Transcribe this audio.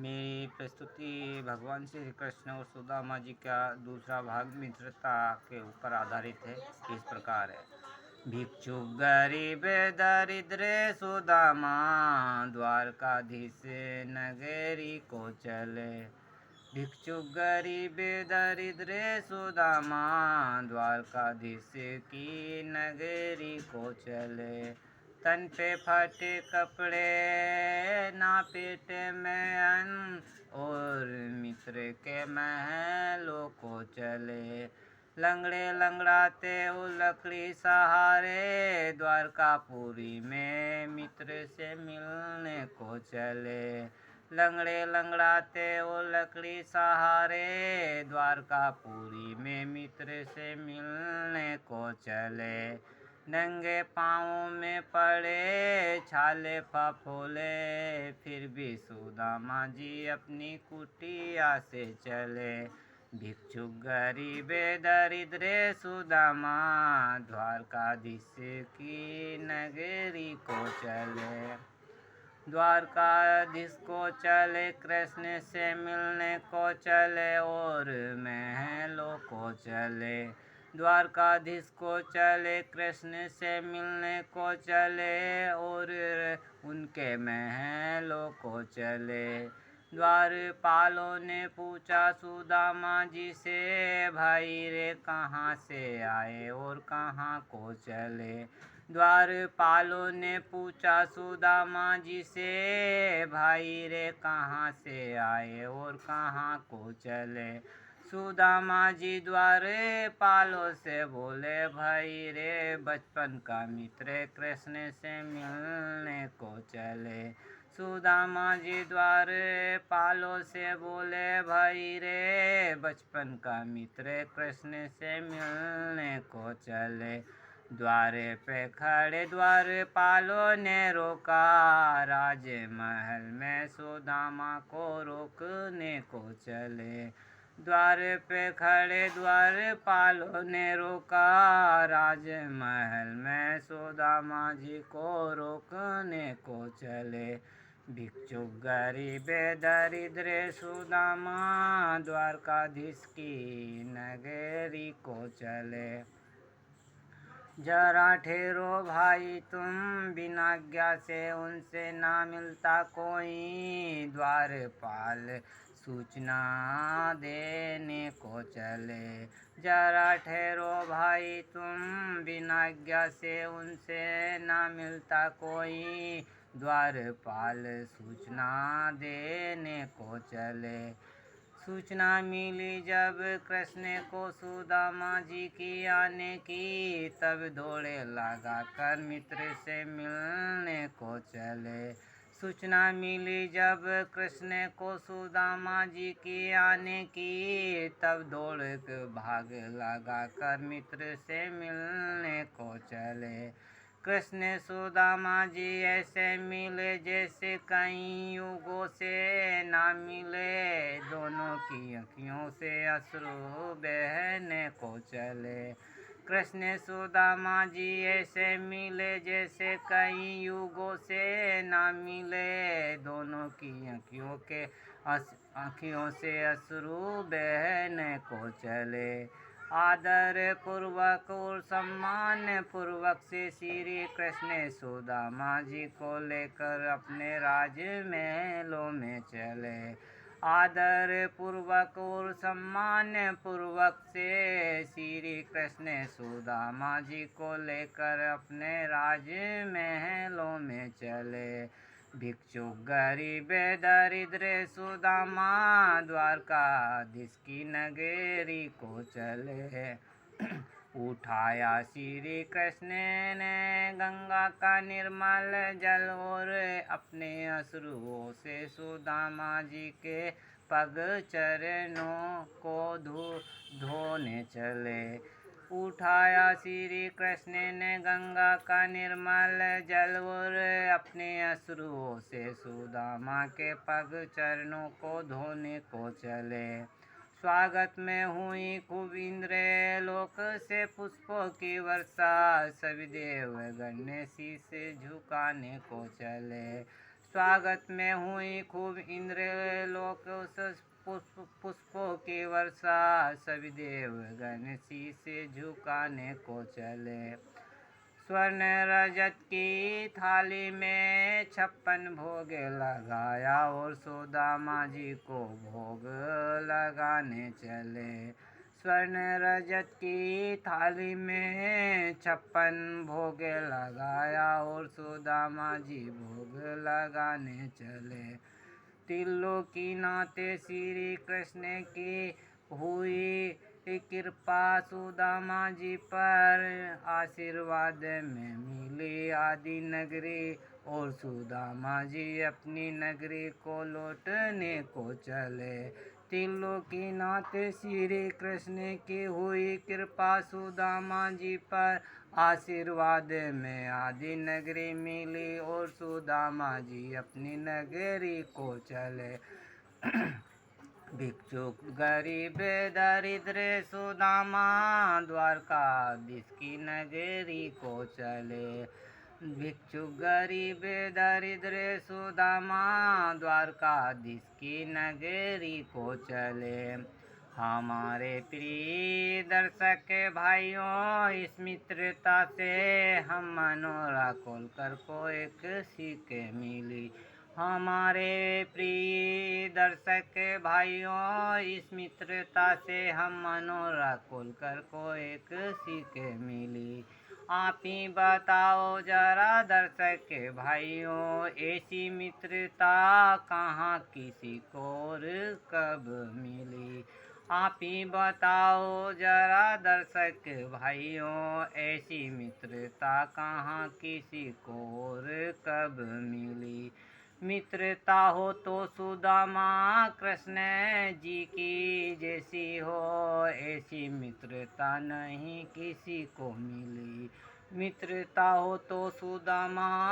मेरी प्रस्तुति भगवान श्री कृष्ण और सुदामा जी का दूसरा भाग मित्रता के ऊपर आधारित है। इस प्रकार है। भिक्षु गरीब दरिद्र सुदामा, द्वारकाधीश नगरी को चले। भिक्षु गरीब दरिद्र सुदामा, द्वारकाधीश की नगरी को चले। तन पे फटे कपड़े, ना पेट में अन्न, और मित्र के महलों को चले। लंगड़े लंगड़ाते वो लकड़ी सहारे, द्वारकापुरी में मित्र से मिलने को चले। लंगड़े लंगड़ाते वो लकड़ी सहारे, द्वारकापुरी में मित्र से मिलने को चले। नंगे पाँवों में पड़े छाले फफोले, फिर भी सुदामा जी अपनी कुटिया से चले। भिक्षु गरीब दरिद्र सुदामा, द्वारकाधीश की नगरी को चले। द्वारकाधीश को चले, कृष्ण से मिलने को चले, और महलों को चले। द्वारकाधीश को चले, कृष्ण से मिलने को चले, और उनके महलों को चले। द्वारपालों ने पूछा सुदामा जी से, भाई रे कहाँ से आए और कहाँ को चले। द्वारपालों ने पूछा सुदामा जी से, भाई रे कहाँ से आए और कहाँ को चले। सुदामा जी द्वारपालों से बोले, भाई रे बचपन का मित्र कृष्ण से मिलने को चले। सुदामा जी द्वारपालों से बोले, भाई रे बचपन का मित्र कृष्ण से मिलने को चले। द्वारे पे खड़े द्वारपालों ने रोका, राजमहल में सुदामा को रोकने को चले। द्वार पे खड़े द्वारपालों ने रोका, राजमहल में सुदामा जी को रोकने को चले। भिक्षु गरीब दरिद्र सुदामा, द्वारकाधीश की नगरी को चले। जरा ठहरो भाई तुम, बिना आज्ञा से उनसे ना मिलता कोई। द्वारपाल सूचना देने को चले। जरा ठहरो भाई तुम, बिना आज्ञा से उनसे ना मिलता कोई। द्वारपाल सूचना देने को चले। सूचना मिली जब कृष्ण को सुदामा जी की आने की, तब दौड़े लगा कर मित्र से मिलने को चले। सूचना मिली जब कृष्ण को सुदामा जी की आने की, तब दौड़ भाग लगा कर मित्र से मिलने को चले। कृष्ण सुदामा जी ऐसे मिले जैसे कई युगों से ना मिले, दोनों की आँखियों से अश्रु बहने को चले। कृष्ण सुदामा जी ऐसे मिले जैसे कई युगों से ना मिले, दोनों की आँखियों से अश्रु बहने को चले। आदर पूर्वक और सम्मान पूर्वक से श्री कृष्ण सुदामा जी को लेकर अपने राजमहलों में चले। आदर पूर्वक और सम्मान पूर्वक से श्री कृष्ण सुदामा जी को लेकर अपने राजमहलों में चले। भिक्षु गरीब दरिद्र सुदामा, द्वारकाधीश की नगरी को चले। उठाया श्री कृष्ण ने गंगा का निर्मल जल, और अपने अश्रुओं से सुदामा जी के पग चरणों को धोने चले। उठाया श्री कृष्ण ने गंगा का निर्मल जल, और अपने अश्रुओं से सुदामा के पग चरणों को धोने को चले। स्वागत में हुई खूब इंद्र लोक से पुष्पों की वर्षा, सभी देवगण शीश झुकाने को चले। स्वागत में हुई खूब इंद्रलोक पुष्पों की वर्षा, सभी देवगण शीश झुकाने को चले। स्वर्ण रजत की थाली में 56 भोग लगाया और सुदामा जी को भोग लगाने चले। स्वर्ण रजत की थाली में 56 भोग लगाया और सुदामा जी भोग लगाने चले। त्रिलोकी नाते श्री कृष्ण की हुई कृपा, सुदामा जी पर आशीर्वाद में मिली आदि नगरी, और सुदामा जी अपनी नगरी को लौटने को चले। त्रिलोकी नाथ श्री कृष्ण की हुई कृपा, सुदामा जी पर आशीर्वाद में आदि नगरी मिली, और सुदामा जी अपनी नगरी को चले। भिक्षुक गरीब दरिद्र सुदामा द्वारकाधीश की नगरी को चले। भिक्षुक गरीब दरिद्र सुदामा द्वारकाधीश की नगरी को चले। हमारे प्रिय दर्शक भाइयों, इस मित्रता से हम मनोरा खोलकर को एक सीख मिली। हमारे प्रिय दर्शक भाइयों, इस मित्रता से हम मनोरा खोलकर को एक सीख मिली। आप ही बताओ जरा दर्शक भाइयों, ऐसी मित्रता कहाँ किसी को और कब मिली। आप ही बताओ जरा दर्शक भाइयों, ऐसी मित्रता कहाँ किसी को और कब मिली। मित्रता हो तो सुदामा कृष्ण जी की जैसी हो, ऐसी मित्रता नहीं किसी को मिली। मित्रता हो तो सुदामा